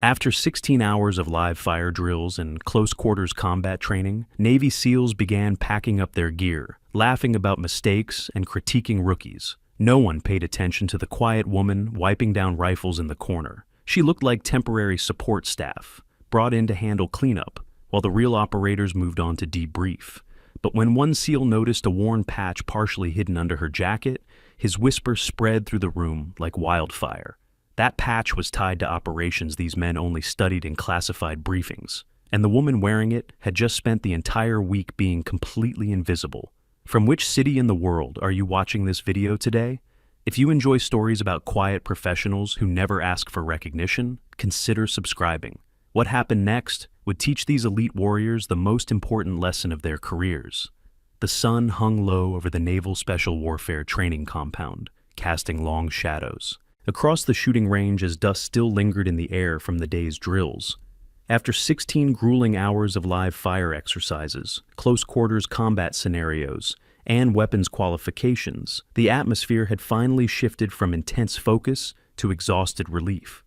After 16 hours of live fire drills and close-quarters combat training, Navy SEALs began packing up their gear, laughing about mistakes and critiquing rookies. No one paid attention to the quiet woman wiping down rifles in the corner. She looked like temporary support staff, brought in to handle cleanup, while the real operators moved on to debrief. But when one SEAL noticed a worn patch partially hidden under her jacket, his whisper spread through the room like wildfire. That patch was tied to operations these men only studied in classified briefings, and the woman wearing it had just spent the entire week being completely invisible. From which city in the world are you watching this video today? If you enjoy stories about quiet professionals who never ask for recognition, consider subscribing. What happened next would teach these elite warriors the most important lesson of their careers. The sun hung low over the Naval Special Warfare Training Compound, casting long shadows across the shooting range as dust still lingered in the air from the day's drills. After 16 grueling hours of live fire exercises, close-quarters combat scenarios, and weapons qualifications, the atmosphere had finally shifted from intense focus to exhausted relief.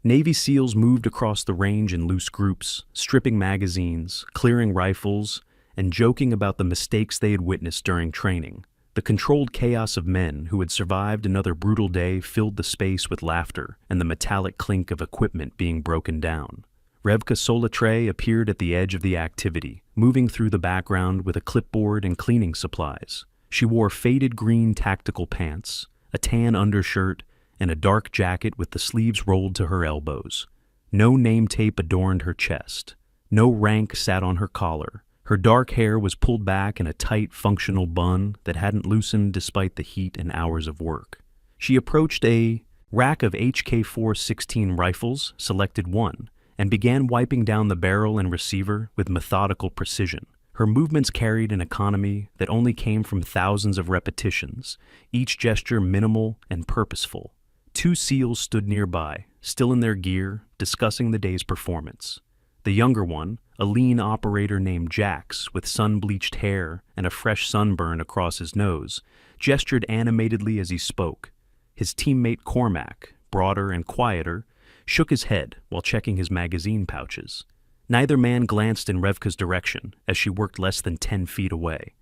Navy SEALs moved across the range in loose groups, stripping magazines, clearing rifles, and joking about the mistakes they had witnessed during training. The controlled chaos of men who had survived another brutal day filled the space with laughter and the metallic clink of equipment being broken down. Revka Solitre appeared at the edge of the activity, moving through the background with a clipboard and cleaning supplies. She wore faded green tactical pants, a tan undershirt, and a dark jacket with the sleeves rolled to her elbows. No name tape adorned her chest. No rank sat on her collar. Her dark hair was pulled back in a tight, functional bun that hadn't loosened despite the heat and hours of work. She approached a rack of HK-416 rifles, selected one, and began wiping down the barrel and receiver with methodical precision. Her movements carried an economy that only came from thousands of repetitions, each gesture minimal and purposeful. Two SEALs stood nearby, still in their gear, discussing the day's performance. The younger one, a lean operator named Jax with sun-bleached hair and a fresh sunburn across his nose, gestured animatedly as he spoke. His teammate Cormac, broader and quieter, shook his head while checking his magazine pouches. Neither man glanced in Revka's direction as she worked less than 10 feet away.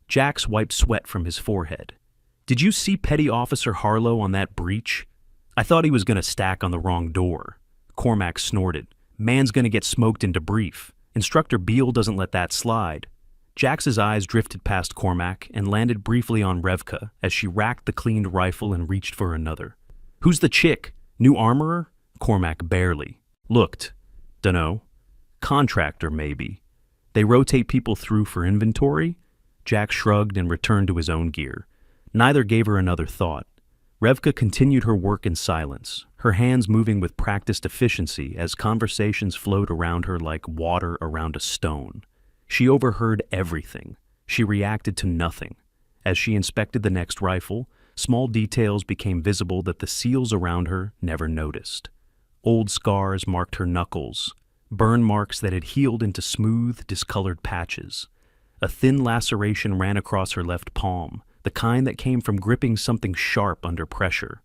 Jax wiped sweat from his forehead. "Did you see Petty Officer Harlow on that breach? I thought he was going to stack on the wrong door." Cormac snorted. "Man's going to get smoked into brief. Instructor Beale doesn't let that slide." Jax's eyes drifted past Cormac and landed briefly on Revka as she racked the cleaned rifle and reached for another. "Who's the chick? New armorer?" Cormac barely looked. "Dunno. Contractor, maybe. They rotate people through for inventory?" Jax shrugged and returned to his own gear. Neither gave her another thought. Revka continued her work in silence, her hands moving with practiced efficiency as conversations flowed around her like water around a stone. She overheard everything. She reacted to nothing. As she inspected the next rifle, small details became visible that the SEALs around her never noticed. Old scars marked her knuckles, burn marks that had healed into smooth, discolored patches. A thin laceration ran across her left palm, the kind that came from gripping something sharp under pressure.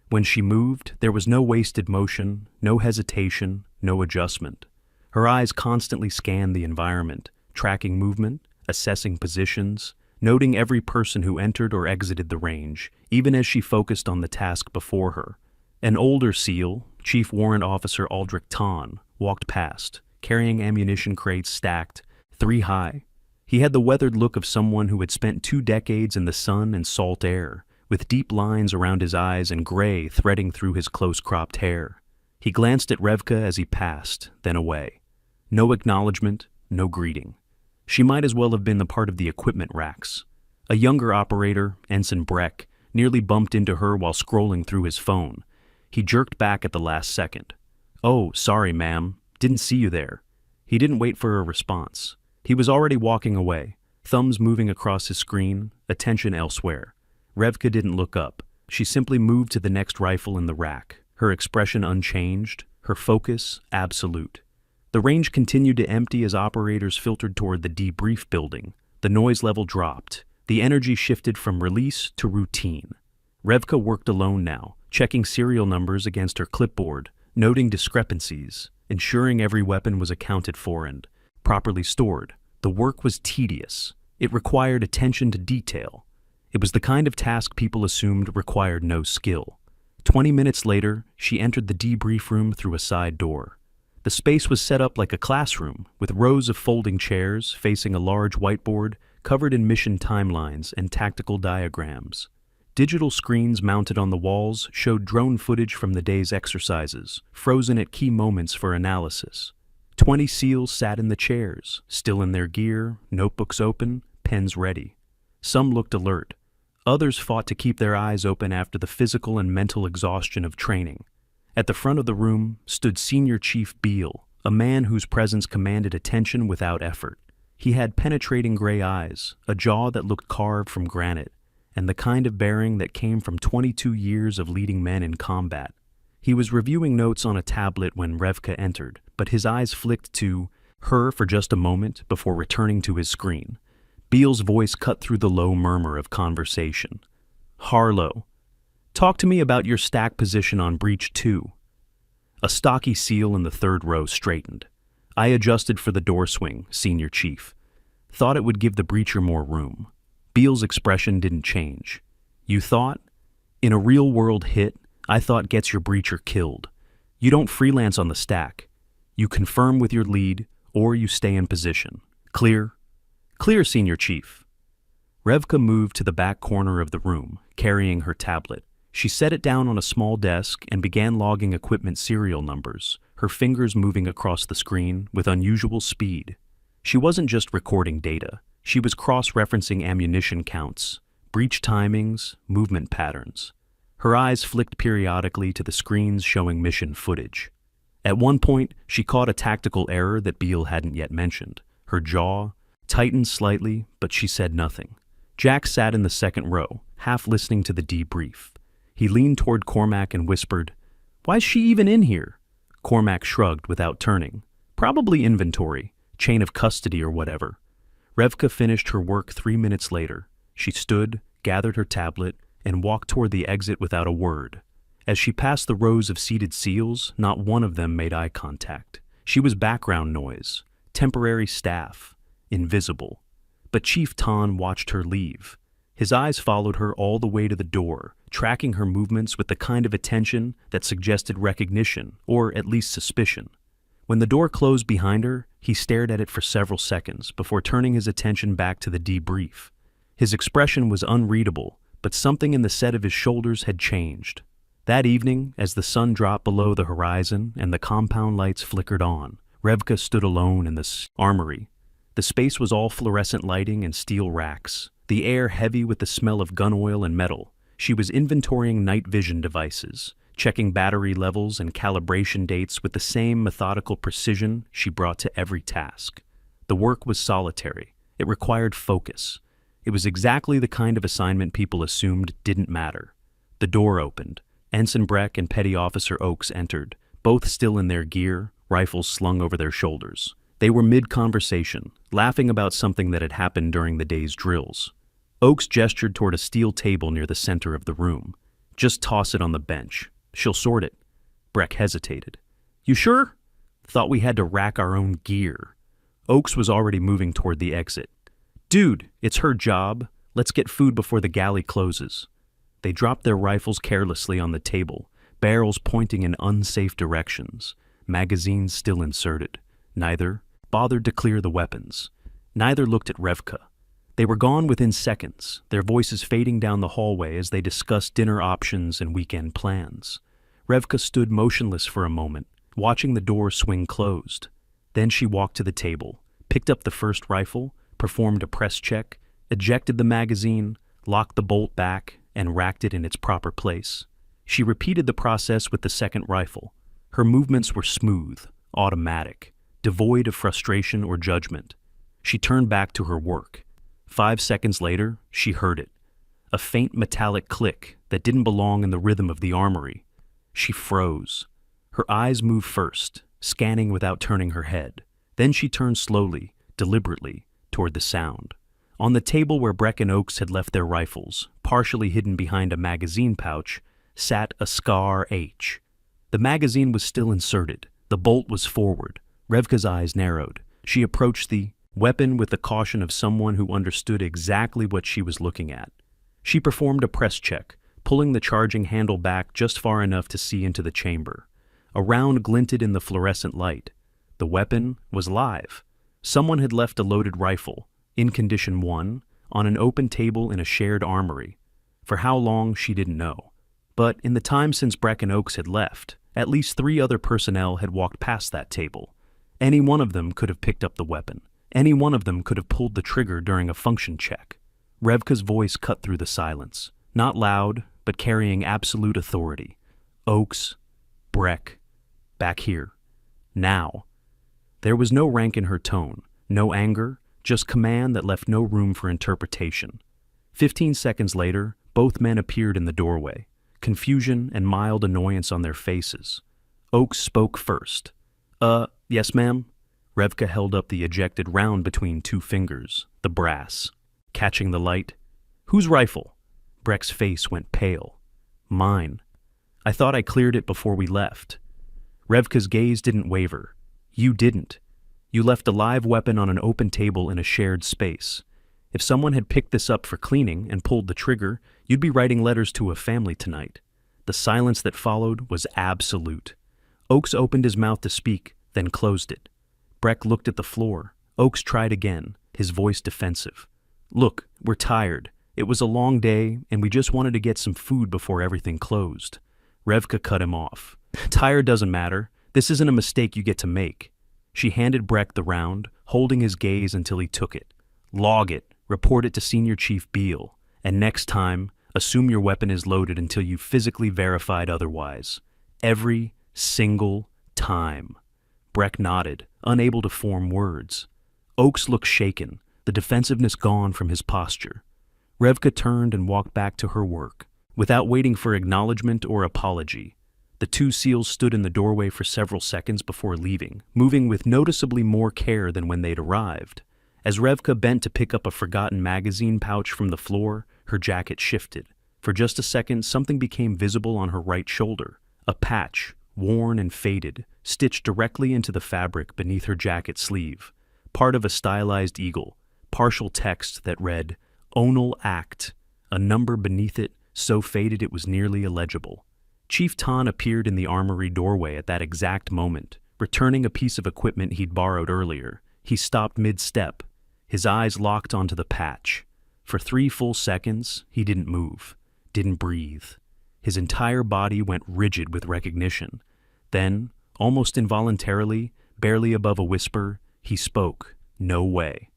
When she moved, there was no wasted motion, no hesitation, no adjustment. Her eyes constantly scanned the environment, tracking movement, assessing positions, noting every person who entered or exited the range, even as she focused on the task before her. An older SEAL, Chief Warrant Officer Aldrich Tahn, walked past, carrying ammunition crates stacked 3 high. He had the weathered look of someone who had spent 2 decades in the sun and salt air, with deep lines around his eyes and gray threading through his close-cropped hair. He glanced at Revka as he passed, then away. No acknowledgement, no greeting. She might as well have been the part of the equipment racks. A younger operator, Ensign Breck, nearly bumped into her while scrolling through his phone. He jerked back at the last second. "Oh, sorry, ma'am. Didn't see you there." He didn't wait for a response. He was already walking away, thumbs moving across his screen, attention elsewhere. Revka didn't look up. She simply moved to the next rifle in the rack, her expression unchanged, her focus absolute. The range continued to empty as operators filtered toward the debrief building. The noise level dropped. The energy shifted from release to routine. Revka worked alone now, checking serial numbers against her clipboard, noting discrepancies, ensuring every weapon was accounted for and properly stored. The work was tedious. It required attention to detail. It was the kind of task people assumed required no skill. 20 minutes later, she entered the debrief room through a side door. The space was set up like a classroom, with rows of folding chairs facing a large whiteboard covered in mission timelines and tactical diagrams. Digital screens mounted on the walls showed drone footage from the day's exercises, frozen at key moments for analysis. 20 SEALs sat in the chairs, still in their gear, notebooks open, pens ready. Some looked alert. Others fought to keep their eyes open after the physical and mental exhaustion of training. At the front of the room stood Senior Chief Beale, a man whose presence commanded attention without effort. He had penetrating gray eyes, a jaw that looked carved from granite, and the kind of bearing that came from 22 years of leading men in combat. He was reviewing notes on a tablet when Revka entered, but his eyes flicked to her for just a moment before returning to his screen. Beale's voice cut through the low murmur of conversation. "Harlow, talk to me about your stack position on breach 2. A stocky SEAL in the third row straightened. "I adjusted for the door swing, Senior Chief. Thought it would give the breacher more room." Beale's expression didn't change. "You thought? In a real-world hit, I thought gets your breacher killed. You don't freelance on the stack. You confirm with your lead, or you stay in position. Clear?" "Clear, Senior Chief." Revka moved to the back corner of the room, carrying her tablet. She set it down on a small desk and began logging equipment serial numbers, her fingers moving across the screen with unusual speed. She wasn't just recording data. She was cross-referencing ammunition counts, breach timings, movement patterns. Her eyes flicked periodically to the screens showing mission footage. At one point, she caught a tactical error that Beale hadn't yet mentioned. Her jaw tightened slightly, but she said nothing. Jack sat in the second row, half listening to the debrief. He leaned toward Cormac and whispered, "Why's she even in here?" Cormac shrugged without turning. "Probably inventory, chain of custody or whatever." Revka finished her work 3 minutes later. She stood, gathered her tablet, and walked toward the exit without a word. As she passed the rows of seated SEALs, not one of them made eye contact. She was background noise, temporary staff, invisible. But Chief Tan watched her leave. His eyes followed her all the way to the door, tracking her movements with the kind of attention that suggested recognition, or at least suspicion. When the door closed behind her, he stared at it for several seconds before turning his attention back to the debrief. His expression was unreadable, but something in the set of his shoulders had changed. That evening, as the sun dropped below the horizon and the compound lights flickered on, Revka stood alone in the armory. The space was all fluorescent lighting and steel racks, the air heavy with the smell of gun oil and metal. She was inventorying night vision devices, checking battery levels and calibration dates with the same methodical precision she brought to every task. The work was solitary. It required focus. It was exactly the kind of assignment people assumed didn't matter. The door opened. Ensign Breck and Petty Officer Oakes entered, both still in their gear, rifles slung over their shoulders. They were mid-conversation, laughing about something that had happened during the day's drills. Oakes gestured toward a steel table near the center of the room. "Just toss it on the bench. She'll sort it." Breck hesitated. "You sure? Thought we had to rack our own gear." Oakes was already moving toward the exit. "Dude, it's her job. Let's get food before the galley closes." They dropped their rifles carelessly on the table, barrels pointing in unsafe directions, magazines still inserted. Neither bothered to clear the weapons. Neither looked at Revka. They were gone within seconds, their voices fading down the hallway as they discussed dinner options and weekend plans. Revka stood motionless for a moment, watching the door swing closed. Then she walked to the table, picked up the first rifle, performed a press check, ejected the magazine, locked the bolt back, and racked it in its proper place. She repeated the process with the second rifle. Her movements were smooth, automatic, devoid of frustration or judgment. She turned back to her work. 5 seconds later, she heard it. A faint metallic click that didn't belong in the rhythm of the armory. She froze. Her eyes moved first, scanning without turning her head. Then she turned slowly, deliberately, toward the sound. On the table where Breck and Oakes had left their rifles, partially hidden behind a magazine pouch, sat a Scar H. The magazine was still inserted. The bolt was forward. Revka's eyes narrowed. She approached the weapon with the caution of someone who understood exactly what she was looking at. She performed a press check, pulling the charging handle back just far enough to see into the chamber. A round glinted in the fluorescent light. The weapon was live. Someone had left a loaded rifle, in condition 1, on an open table in a shared armory. For how long, she didn't know. But in the time since Breck and Oakes had left, at least 3 other personnel had walked past that table. Any one of them could have picked up the weapon. Any one of them could have pulled the trigger during a function check. Revka's voice cut through the silence, not loud, but carrying absolute authority. Oakes, Breck, back here. Now. There was no rank in her tone, no anger, just command that left no room for interpretation. 15 seconds later, both men appeared in the doorway, confusion and mild annoyance on their faces. Oakes spoke first. Yes, ma'am?" Revka held up the ejected round between 2 fingers, the brass. Catching the light. "Whose rifle?" Breck's face went pale. "Mine. I thought I cleared it before we left." Revka's gaze didn't waver. "You didn't. You left a live weapon on an open table in a shared space. If someone had picked this up for cleaning and pulled the trigger, you'd be writing letters to a family tonight." The silence that followed was absolute. Oakes opened his mouth to speak, then closed it. Breck looked at the floor. Oakes tried again, his voice defensive. "Look, we're tired. It was a long day, and we just wanted to get some food before everything closed." Revka cut him off. "Tired doesn't matter. This isn't a mistake you get to make." She handed Breck the round, holding his gaze until he took it. "Log it. Report it to Senior Chief Beale. And next time, assume your weapon is loaded until you've physically verified otherwise. Every single time." Breck nodded, unable to form words. Oakes looked shaken, the defensiveness gone from his posture. Revka turned and walked back to her work. Without waiting for acknowledgement or apology, the 2 SEALs stood in the doorway for several seconds before leaving, moving with noticeably more care than when they'd arrived. As Revka bent to pick up a forgotten magazine pouch from the floor, her jacket shifted. For just a second, something became visible on her right shoulder. A patch, worn and faded, stitched directly into the fabric beneath her jacket sleeve. Part of a stylized eagle, partial text that read, "Onal Act," a number beneath it so faded it was nearly illegible. Chief Tan appeared in the armory doorway at that exact moment, returning a piece of equipment he'd borrowed earlier. He stopped mid-step, his eyes locked onto the patch. For 3 full seconds, he didn't move, didn't breathe. His entire body went rigid with recognition. Then, almost involuntarily, barely above a whisper, he spoke. "No way."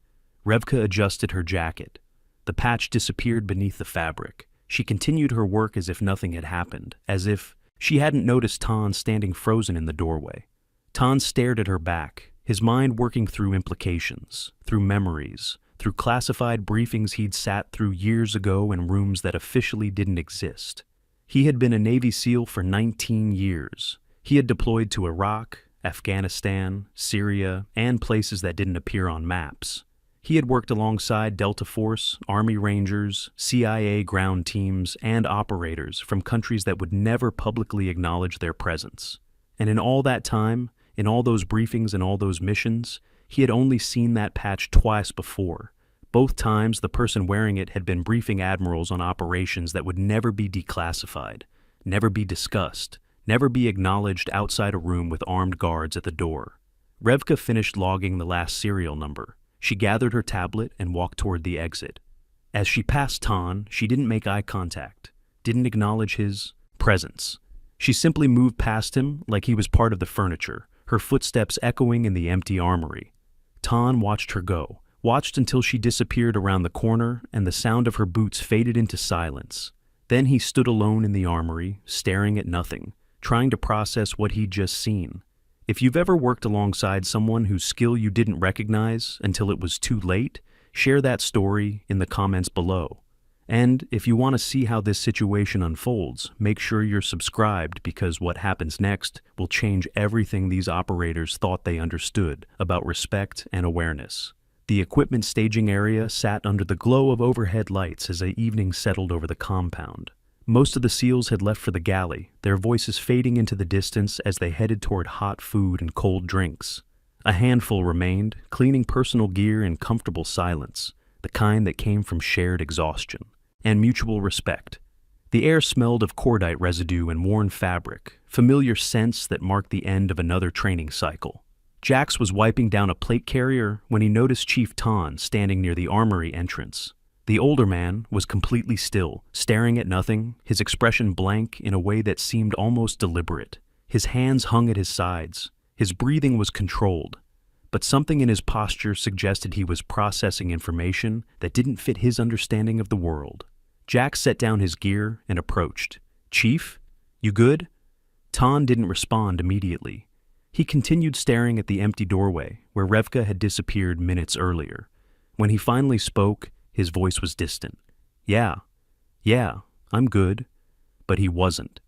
Revka adjusted her jacket. The patch disappeared beneath the fabric. She continued her work as if nothing had happened, as if she hadn't noticed Tan standing frozen in the doorway. Tan stared at her back, his mind working through implications, through memories, through classified briefings he'd sat through years ago in rooms that officially didn't exist. He had been a Navy SEAL for 19 years. He had deployed to Iraq, Afghanistan, Syria, and places that didn't appear on maps. He had worked alongside Delta Force, Army Rangers, CIA ground teams, and operators from countries that would never publicly acknowledge their presence. And in all that time, in all those briefings and all those missions, he had only seen that patch twice before. Both times, the person wearing it had been briefing admirals on operations that would never be declassified, never be discussed, never be acknowledged outside a room with armed guards at the door. Revka finished logging the last serial number. She gathered her tablet and walked toward the exit. As she passed Tan, she didn't make eye contact, didn't acknowledge his presence. She simply moved past him like he was part of the furniture, her footsteps echoing in the empty armory. Tan watched her go, watched until she disappeared around the corner and the sound of her boots faded into silence. Then he stood alone in the armory, staring at nothing, trying to process what he'd just seen. If you've ever worked alongside someone whose skill you didn't recognize until it was too late, share that story in the comments below. And if you want to see how this situation unfolds, make sure you're subscribed because what happens next will change everything these operators thought they understood about respect and awareness. The equipment staging area sat under the glow of overhead lights as the evening settled over the compound. Most of the SEALs had left for the galley, their voices fading into the distance as they headed toward hot food and cold drinks. A handful remained, cleaning personal gear in comfortable silence, the kind that came from shared exhaustion and mutual respect. The air smelled of cordite residue and worn fabric, familiar scents that marked the end of another training cycle. Jax was wiping down a plate carrier when he noticed Chief Tan standing near the armory entrance. The older man was completely still, staring at nothing, his expression blank in a way that seemed almost deliberate. His hands hung at his sides. His breathing was controlled, but something in his posture suggested he was processing information that didn't fit his understanding of the world. Jax set down his gear and approached. "Chief, you good?" Tan didn't respond immediately. He continued staring at the empty doorway where Revka had disappeared minutes earlier. When he finally spoke, his voice was distant. Yeah, I'm good." But he wasn't.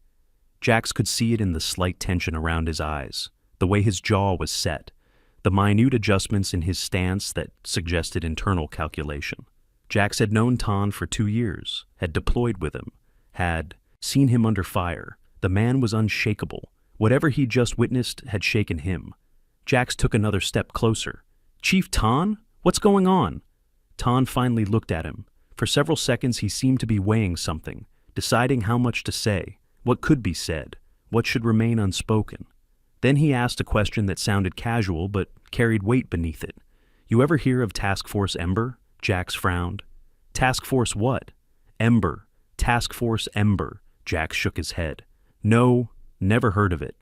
Jax could see it in the slight tension around his eyes, the way his jaw was set, the minute adjustments in his stance that suggested internal calculation. Jax had known Tan for 2 years, had deployed with him, had seen him under fire. The man was unshakable. Whatever he just witnessed had shaken him. Jax took another step closer. "Chief Tan? What's going on?" Tan finally looked at him. For several seconds he seemed to be weighing something, deciding how much to say, what could be said, what should remain unspoken. Then he asked a question that sounded casual but carried weight beneath it. "You ever hear of Task Force Ember?" Jax frowned. "Task Force what?" "Ember. Task Force Ember." Jax shook his head. "No, never heard of it."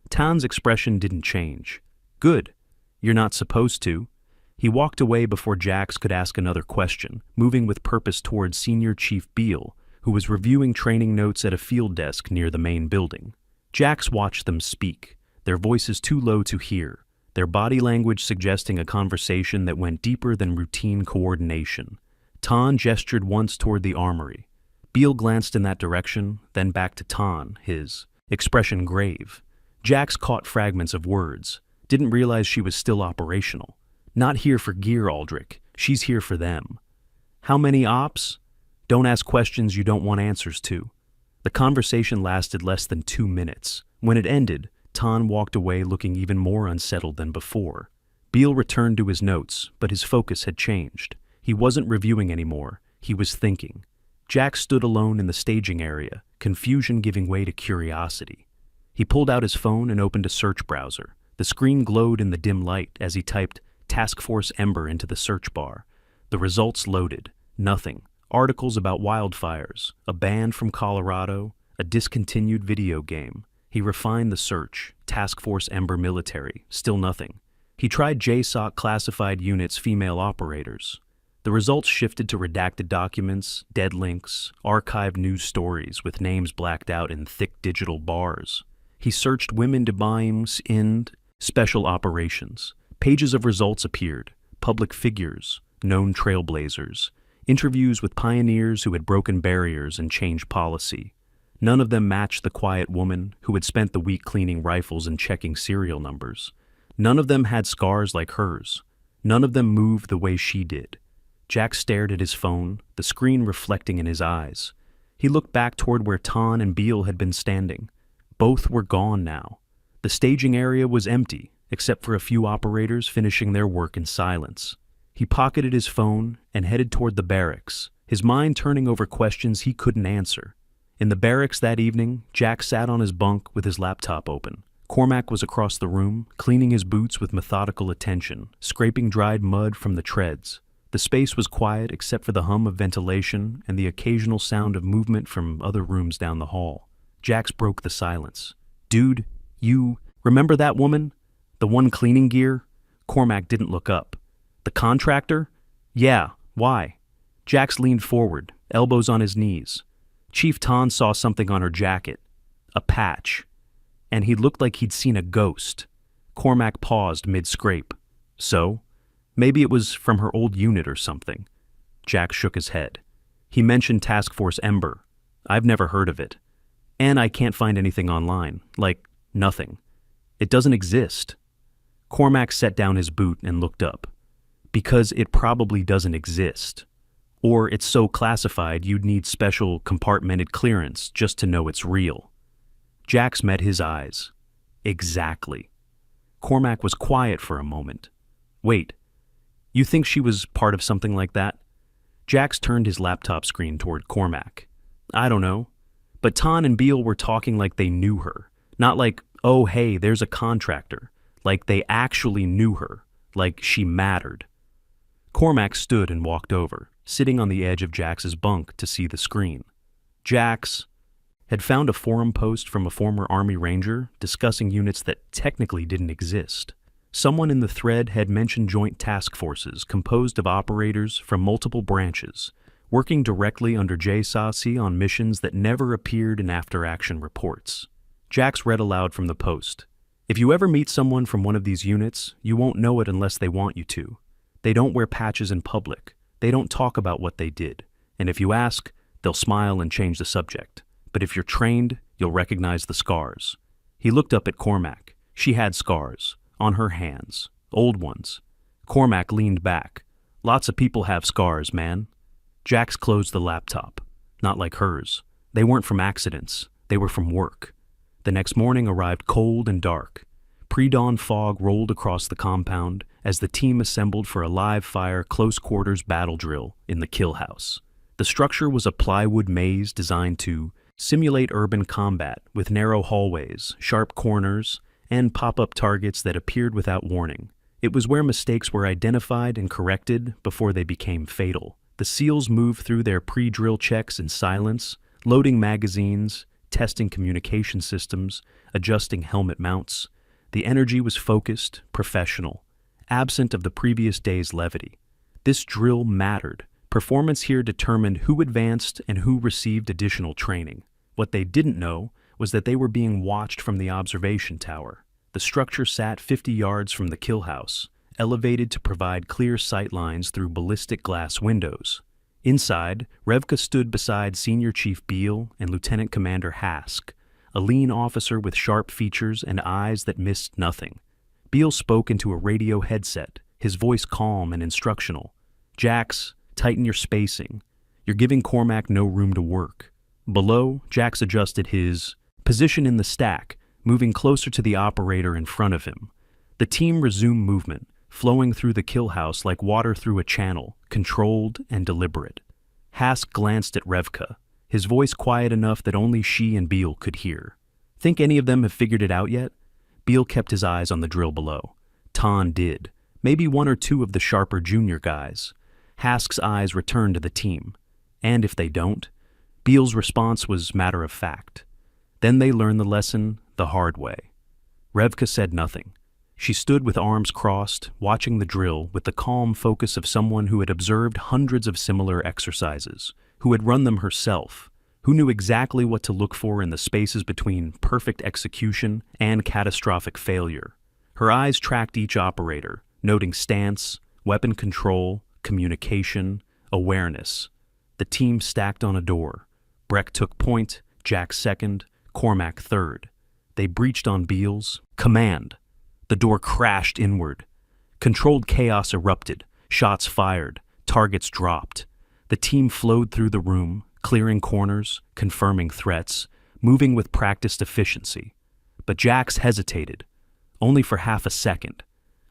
Tan's expression didn't change. "Good. You're not supposed to." He walked away before Jax could ask another question, moving with purpose towards Senior Chief Beale, who was reviewing training notes at a field desk near the main building. Jax watched them speak, their voices too low to hear, their body language suggesting a conversation that went deeper than routine coordination. Tan gestured once toward the armory. Beale glanced in that direction, then back to Tan, his expression grave. Jax caught fragments of words, didn't realize she was still operational. "Not here for gear, Aldrich. She's here for them." "How many ops?" "Don't ask questions you don't want answers to." The conversation lasted less than 2 minutes. When it ended, Tan walked away looking even more unsettled than before. Beale returned to his notes, but his focus had changed. He wasn't reviewing anymore. He was thinking. Jax stood alone in the staging area, confusion giving way to curiosity. He pulled out his phone and opened a search browser. The screen glowed in the dim light as he typed Task Force Ember into the search bar. The results loaded. Nothing. Articles about wildfires, a band from Colorado, a discontinued video game. He refined the search. Task Force Ember Military. Still nothing. He tried JSOC classified units female operators. The results shifted to redacted documents, dead links, archived news stories with names blacked out in thick digital bars. He searched women debimes in special operations. Pages of results appeared, public figures, known trailblazers, interviews with pioneers who had broken barriers and changed policy. None of them matched the quiet woman who had spent the week cleaning rifles and checking serial numbers. None of them had scars like hers. None of them moved the way she did. Jack stared at his phone, the screen reflecting in his eyes. He looked back toward where Tan and Beale had been standing. Both were gone now. The staging area was empty, except for a few operators finishing their work in silence. He pocketed his phone and headed toward the barracks, his mind turning over questions he couldn't answer. In the barracks that evening, Jack sat on his bunk with his laptop open. Cormac was across the room, cleaning his boots with methodical attention, scraping dried mud from the treads. The space was quiet except for the hum of ventilation and the occasional sound of movement from other rooms down the hall. Jax broke the silence. "Dude, you remember that woman? The one cleaning gear?" Cormac didn't look up. "The contractor?" "Yeah, why?" Jax leaned forward, elbows on his knees. Chief Tan saw something on her jacket. A patch. And he looked like he'd seen a ghost. Cormac paused mid-scrape. "So? Maybe it was from her old unit or something." Jack shook his head. "He mentioned Task Force Ember. I've never heard of it. And I can't find anything online. Like, nothing. It doesn't exist." Cormac set down his boot and looked up. "Because it probably doesn't exist. Or it's so classified you'd need special compartmented clearance just to know it's real. Jax met his eyes. Exactly. Cormac was quiet for a moment. Wait, you think she was part of something like that? Jax turned his laptop screen toward Cormac. I don't know. But Tan and Beale were talking like they knew her. Not like, oh hey, there's a contractor. Like they actually knew her. Like she mattered. Cormac stood and walked over, sitting on the edge of Jax's bunk to see the screen. Jax had found a forum post from a former Army Ranger discussing units that technically didn't exist. Someone in the thread had mentioned joint task forces composed of operators from multiple branches, working directly under JSASI on missions that never appeared in after-action reports. Jax read aloud from the post. If you ever meet someone from one of these units, you won't know it unless they want you to. They don't wear patches in public. They don't talk about what they did. And if you ask, they'll smile and change the subject. But if you're trained, you'll recognize the scars. He looked up at Cormac. She had scars. On her hands. Old ones. Cormac leaned back. Lots of people have scars, man. Jax closed the laptop. Not like hers. They weren't from accidents. They were from work. The next morning arrived cold and dark. Pre-dawn fog rolled across the compound as the team assembled for a live-fire close-quarters battle drill in the kill house. The structure was a plywood maze designed to simulate urban combat with narrow hallways, sharp corners, and pop-up targets that appeared without warning. It was where mistakes were identified and corrected before they became fatal. The SEALs moved through their pre-drill checks in silence, loading magazines, testing communication systems, adjusting helmet mounts. The energy was focused, professional, absent of the previous day's levity. This drill mattered. Performance here determined who advanced and who received additional training. What they didn't know was that they were being watched from the observation tower. The structure sat 50 yards from the kill house, elevated to provide clear sight lines through ballistic glass windows. Inside, Revka stood beside Senior Chief Beale and Lieutenant Commander Hask, a lean officer with sharp features and eyes that missed nothing. Beale spoke into a radio headset, his voice calm and instructional. Jax, tighten your spacing. You're giving Cormac no room to work. Below, Jax adjusted his position in the stack, moving closer to the operator in front of him. The team resumed movement, flowing through the kill house like water through a channel, controlled and deliberate. Hask glanced at Revka, his voice quiet enough that only she and Beale could hear. Think any of them have figured it out yet? Beale kept his eyes on the drill below. Tan did. Maybe one or two of the sharper junior guys. Hask's eyes returned to the team. And if they don't? Beale's response was matter of fact. Then they learned the lesson the hard way. Revka said nothing. She stood with arms crossed, watching the drill with the calm focus of someone who had observed hundreds of similar exercises, who had run them herself, who knew exactly what to look for in the spaces between perfect execution and catastrophic failure. Her eyes tracked each operator, noting stance, weapon control, communication, awareness. The team stacked on a door. Breck took point, Jax second, Cormac third. They breached on Beale's command. The door crashed inward. Controlled chaos erupted, shots fired, targets dropped. The team flowed through the room, clearing corners, confirming threats, moving with practiced efficiency. But Jax hesitated, only for half a second.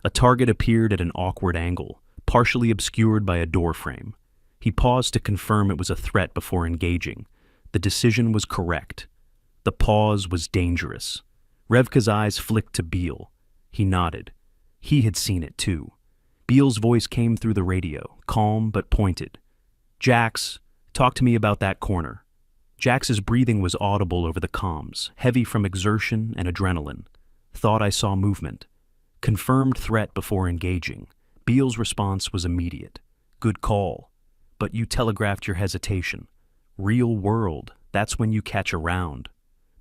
A target appeared at an awkward angle, partially obscured by a door frame. He paused to confirm it was a threat before engaging. The decision was correct. The pause was dangerous. Revka's eyes flicked to Beale. He nodded. He had seen it too. Beale's voice came through the radio, calm but pointed. Jax, talk to me about that corner. Jax's breathing was audible over the comms, heavy from exertion and adrenaline. Thought I saw movement. Confirmed threat before engaging. Beale's response was immediate. Good call. But you telegraphed your hesitation. Real world, that's when you catch a round.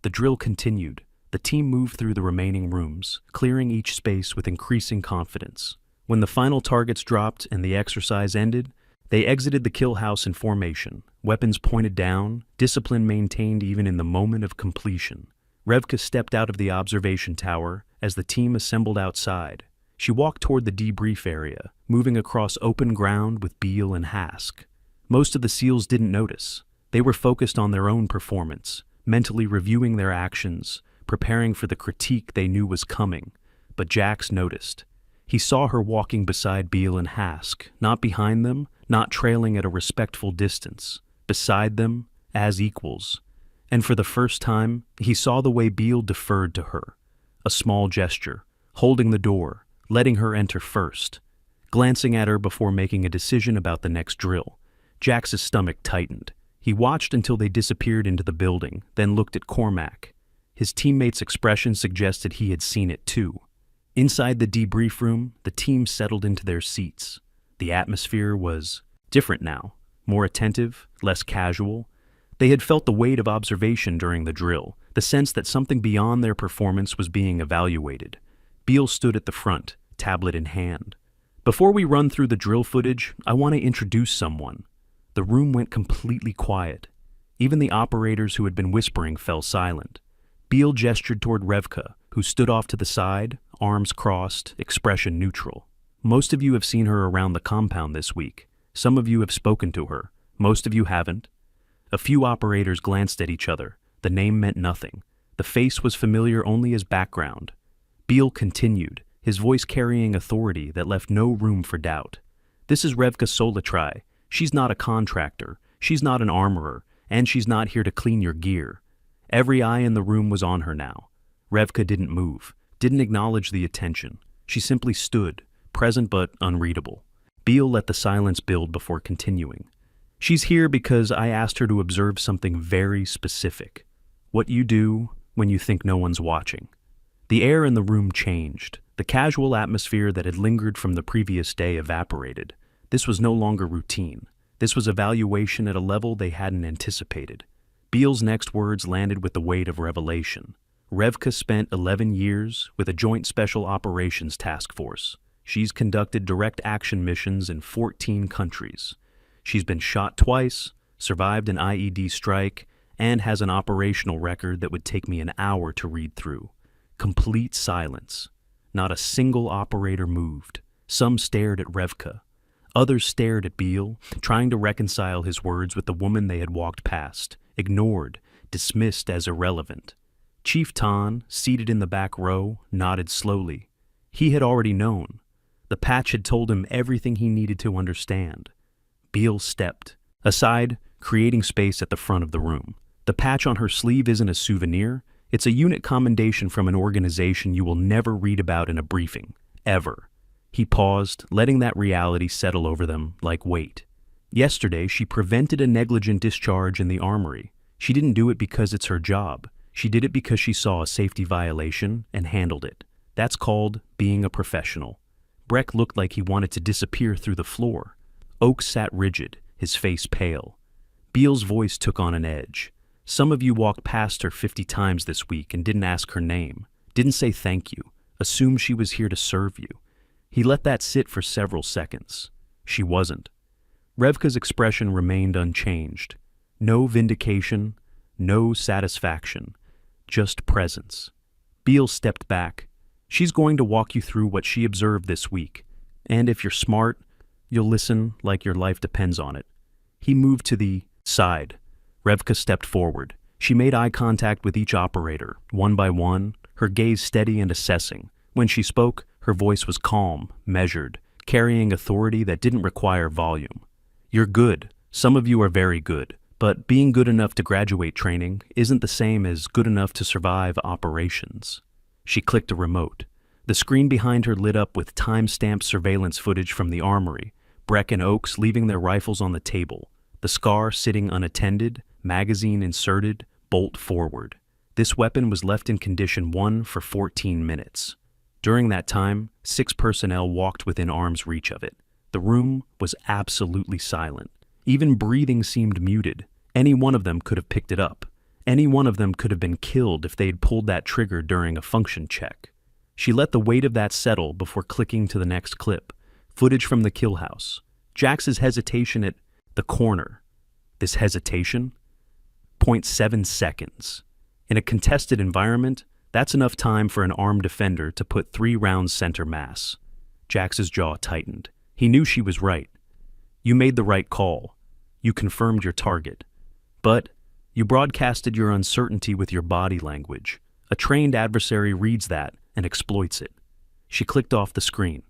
The drill continued. The team moved through the remaining rooms, clearing each space with increasing confidence. When the final targets dropped and the exercise ended, they exited the kill house in formation, weapons pointed down, discipline maintained even in the moment of completion. Revka stepped out of the observation tower as the team assembled outside. She walked toward the debrief area, moving across open ground with Beale and Hask. Most of the SEALs didn't notice. They were focused on their own performance, mentally reviewing their actions, preparing for the critique they knew was coming. But Jax noticed. He saw her walking beside Beale and Hask, not behind them, not trailing at a respectful distance, beside them as equals. And for the first time, he saw the way Beale deferred to her. A small gesture, holding the door, letting her enter first, glancing at her before making a decision about the next drill. Jax's stomach tightened. He watched until they disappeared into the building, then looked at Cormac. His teammate's expression suggested he had seen it too. Inside the debrief room, the team settled into their seats. The atmosphere was different now, more attentive, less casual. They had felt the weight of observation during the drill, the sense that something beyond their performance was being evaluated. Beale stood at the front, tablet in hand. "Before we run through the drill footage, I want to introduce someone." The room went completely quiet. Even the operators who had been whispering fell silent. Beale gestured toward Revka, who stood off to the side, arms crossed, expression neutral. "Most of you have seen her around the compound this week. Some of you have spoken to her. Most of you haven't." A few operators glanced at each other. The name meant nothing. The face was familiar only as background. Beale continued, his voice carrying authority that left no room for doubt. "This is Revka Solatry. She's not a contractor, she's not an armorer, and she's not here to clean your gear." Every eye in the room was on her now. Revka didn't move, didn't acknowledge the attention. She simply stood, present but unreadable. Beale let the silence build before continuing. "She's here because I asked her to observe something very specific. What you do when you think no one's watching." The air in the room changed. The casual atmosphere that had lingered from the previous day evaporated. This was no longer routine. This was evaluation at a level they hadn't anticipated. Beale's next words landed with the weight of revelation. "Revka spent 11 years with a Joint Special Operations Task Force. She's conducted direct action missions in 14 countries. She's been shot twice, survived an IED strike, and has an operational record that would take me an hour to read through." Complete silence. Not a single operator moved. Some stared at Revka. Others stared at Beale, trying to reconcile his words with the woman they had walked past, ignored, dismissed as irrelevant. Chief Tan, seated in the back row, nodded slowly. He had already known. The patch had told him everything he needed to understand. Beale stepped aside, creating space at the front of the room. The patch on her sleeve isn't a souvenir. It's a unit commendation from an organization you will never read about in a briefing, ever. He paused, letting that reality settle over them like weight. Yesterday, she prevented a negligent discharge in the armory. She didn't do it because it's her job. She did it because she saw a safety violation and handled it. That's called being a professional. Breck looked like he wanted to disappear through the floor. Oakes sat rigid, his face pale. Beale's voice took on an edge. "Some of you walked past her 50 times this week and didn't ask her name, didn't say thank you, assumed she was here to serve you." He let that sit for several seconds. She wasn't. Revka's expression remained unchanged. No vindication, no satisfaction, just presence. Beale stepped back. "She's going to walk you through what she observed this week, and if you're smart, you'll listen like your life depends on it." He moved to the side. Revka stepped forward. She made eye contact with each operator, one by one, her gaze steady and assessing. When she spoke, her voice was calm, measured, carrying authority that didn't require volume. "You're good. Some of you are very good. But being good enough to graduate training isn't the same as good enough to survive operations." She clicked a remote. The screen behind her lit up with time-stamped surveillance footage from the armory, Breck and Oakes leaving their rifles on the table, the SCAR sitting unattended, magazine inserted, bolt forward. This weapon was left in condition 1 for 14 minutes. During that time, 6 personnel walked within arm's reach of it. The room was absolutely silent. Even breathing seemed muted. Any one of them could have picked it up. Any one of them could have been killed if they'd pulled that trigger during a function check. She let the weight of that settle before clicking to the next clip. Footage from the kill house. Jax's hesitation at the corner. This hesitation? 0.7 seconds. In a contested environment, that's enough time for an armed defender to put 3 rounds center mass. Jax's jaw tightened. He knew she was right. "You made the right call. You confirmed your target. But you broadcasted your uncertainty with your body language. A trained adversary reads that and exploits it. She clicked off the screen.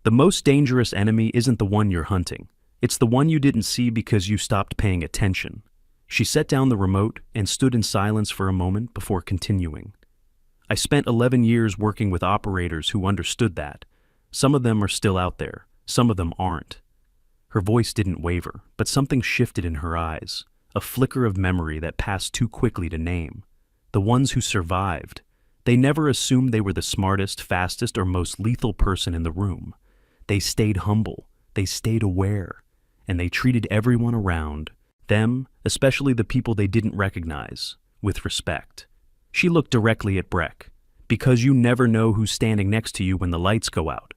The most dangerous enemy isn't the one you're hunting. It's the one you didn't see because you stopped paying attention. She set down the remote and stood in silence for a moment before continuing. I spent 11 years working with operators who understood that. Some of them are still out there, some of them aren't. Her voice didn't waver, but something shifted in her eyes, a flicker of memory that passed too quickly to name. The ones who survived. They never assumed they were the smartest, fastest, or most lethal person in the room. They stayed humble, they stayed aware, and they treated everyone around, them, especially the people they didn't recognize, with respect. She looked directly at Breck. Because you never know who's standing next to you when the lights go out.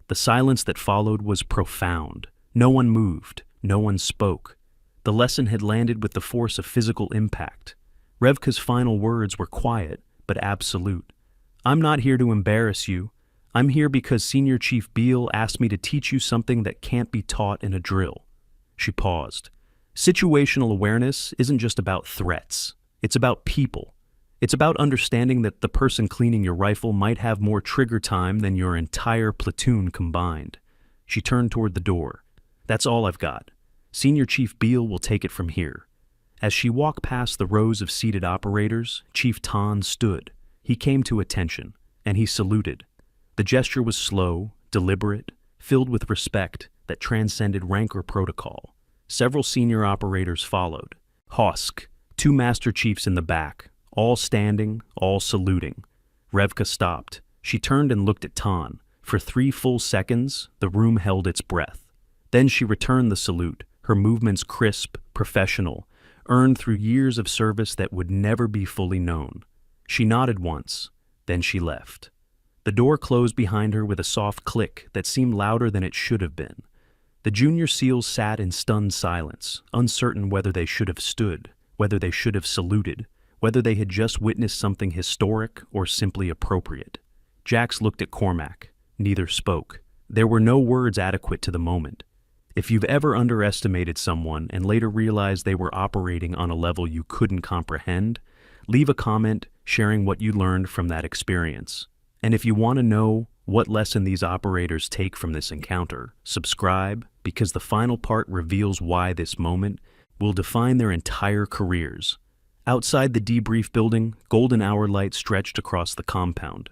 The silence that followed was profound. No one moved, no one spoke. The lesson had landed with the force of physical impact. Revka's final words were quiet, but absolute. I'm not here to embarrass you. I'm here because Senior Chief Beale asked me to teach you something that can't be taught in a drill. She paused. Situational awareness isn't just about threats. It's about people. It's about understanding that the person cleaning your rifle might have more trigger time than your entire platoon combined. She turned toward the door. That's all I've got. Senior Chief Beale will take it from here. As she walked past the rows of seated operators, Chief Tan stood. He came to attention, and he saluted. The gesture was slow, deliberate, filled with respect that transcended rank or protocol. Several senior operators followed. Hosk, two master chiefs in the back, all standing, all saluting. Revka stopped. She turned and looked at Tan. For 3 full seconds, the room held its breath. Then she returned the salute, her movements crisp, professional, earned through years of service that would never be fully known. She nodded once, then she left. The door closed behind her with a soft click that seemed louder than it should have been. The junior SEALs sat in stunned silence, uncertain whether they should have stood, whether they should have saluted, whether they had just witnessed something historic or simply appropriate. Jax looked at Cormac. Neither spoke. There were no words adequate to the moment. If you've ever underestimated someone and later realized they were operating on a level you couldn't comprehend, leave a comment sharing what you learned from that experience. And if you want to know what lesson these operators take from this encounter, subscribe, because the final part reveals why this moment will define their entire careers. Outside the debrief building, golden hour light stretched across the compound.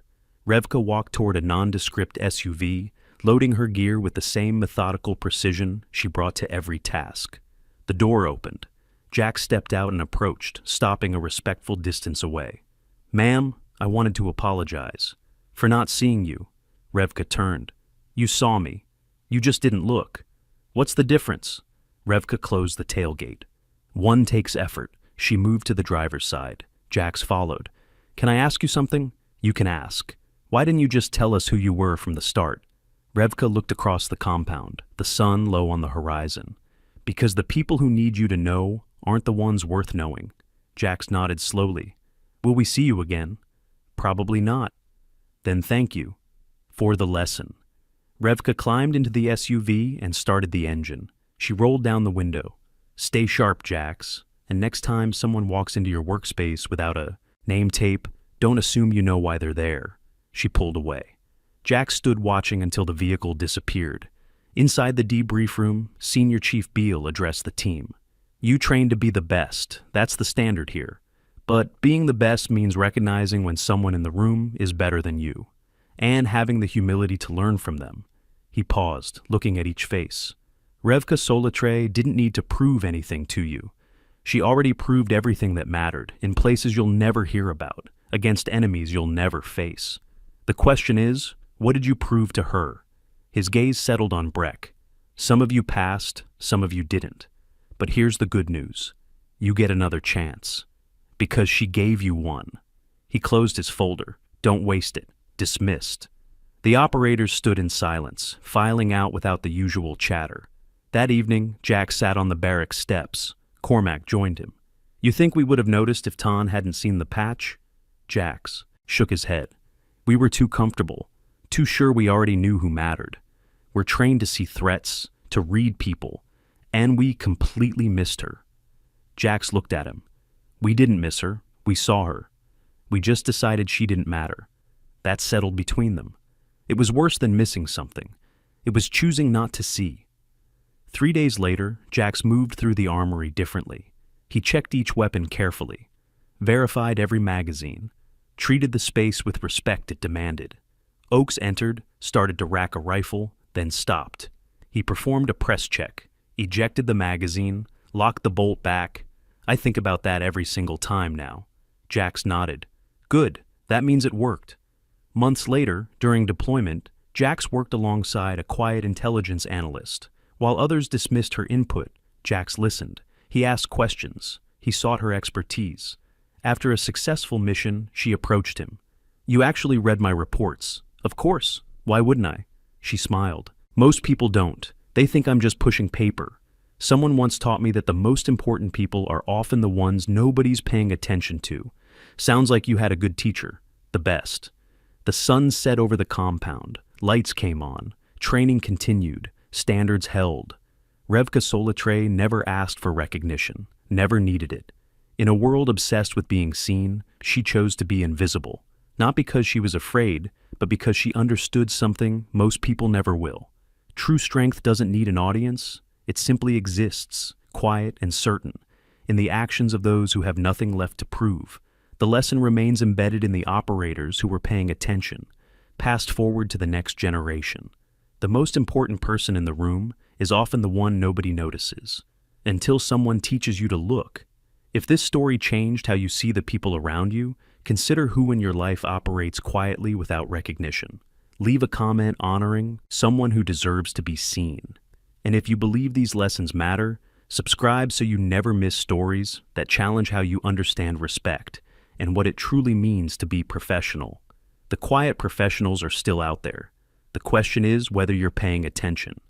Revka walked toward a nondescript SUV, loading her gear with the same methodical precision she brought to every task. The door opened. Jack stepped out and approached, stopping a respectful distance away. "Ma'am, I wanted to apologize for not seeing you." Revka turned. "You saw me. You just didn't look. What's the difference?" Revka closed the tailgate. "One takes effort." She moved to the driver's side. Jax followed. "Can I ask you something?" "You can ask. Why didn't you just tell us who you were from the start?" Revka looked across the compound, the sun low on the horizon. "Because the people who need you to know aren't the ones worth knowing." Jax nodded slowly. "Will we see you again?" "Probably not." "Then thank you for the lesson." Revka climbed into the SUV and started the engine. She rolled down the window. "Stay sharp, Jax. And next time someone walks into your workspace without a name tape, don't assume you know why they're there." She pulled away. Jax stood watching until the vehicle disappeared. Inside the debrief room, Senior Chief Beale addressed the team. "You train to be the best. That's the standard here. But being the best means recognizing when someone in the room is better than you, and having the humility to learn from them." He paused, looking at each face. "Revka Solitre didn't need to prove anything to you. She already proved everything that mattered, in places you'll never hear about, against enemies you'll never face. The question is, what did you prove to her?" His gaze settled on Breck. "Some of you passed, some of you didn't. But here's the good news. You get another chance. Because she gave you one." He closed his folder. "Don't waste it. Dismissed." The operators stood in silence, filing out without the usual chatter. That evening, Jack sat on the barracks steps. Cormac joined him. "You think we would have noticed if Tan hadn't seen the patch?" Jax shook his head. "We were too comfortable, too sure we already knew who mattered. We're trained to see threats, to read people, And we completely missed her. Jax looked at him. We didn't miss her. We saw her. We just decided she didn't matter. That settled between them. It was worse than missing something. It was choosing not to see. 3 days later, Jax moved through the armory differently. He checked each weapon carefully, verified every magazine, treated the space with respect it demanded. Oakes entered, started to rack a rifle, then stopped. He performed a press check, ejected the magazine, locked the bolt back. I think about that every single time now. Jax nodded. Good, that means it worked. Months later, during deployment, Jax worked alongside a quiet intelligence analyst. While others dismissed her input, Jax listened. He asked questions. He sought her expertise. After a successful mission, she approached him. You actually read my reports. Of course. Why wouldn't I? She smiled. Most people don't. They think I'm just pushing paper. Someone once taught me that the most important people are often the ones nobody's paying attention to. Sounds like you had a good teacher. The best. The sun set over the compound. Lights came on. Training continued. Standards held. Revka Solitre never asked for recognition. Never needed it. In a world obsessed with being seen, she chose to be invisible. Not because she was afraid, but because she understood something most people never will. True strength doesn't need an audience. It simply exists, quiet and certain, in the actions of those who have nothing left to prove. The lesson remains embedded in the operators who were paying attention, passed forward to the next generation. The most important person in the room is often the one nobody notices, until someone teaches you to look. If this story changed how you see the people around you, consider who in your life operates quietly without recognition. Leave a comment honoring someone who deserves to be seen. And if you believe these lessons matter, subscribe so you never miss stories that challenge how you understand respect and what it truly means to be professional. The quiet professionals are still out there. The question is whether you're paying attention.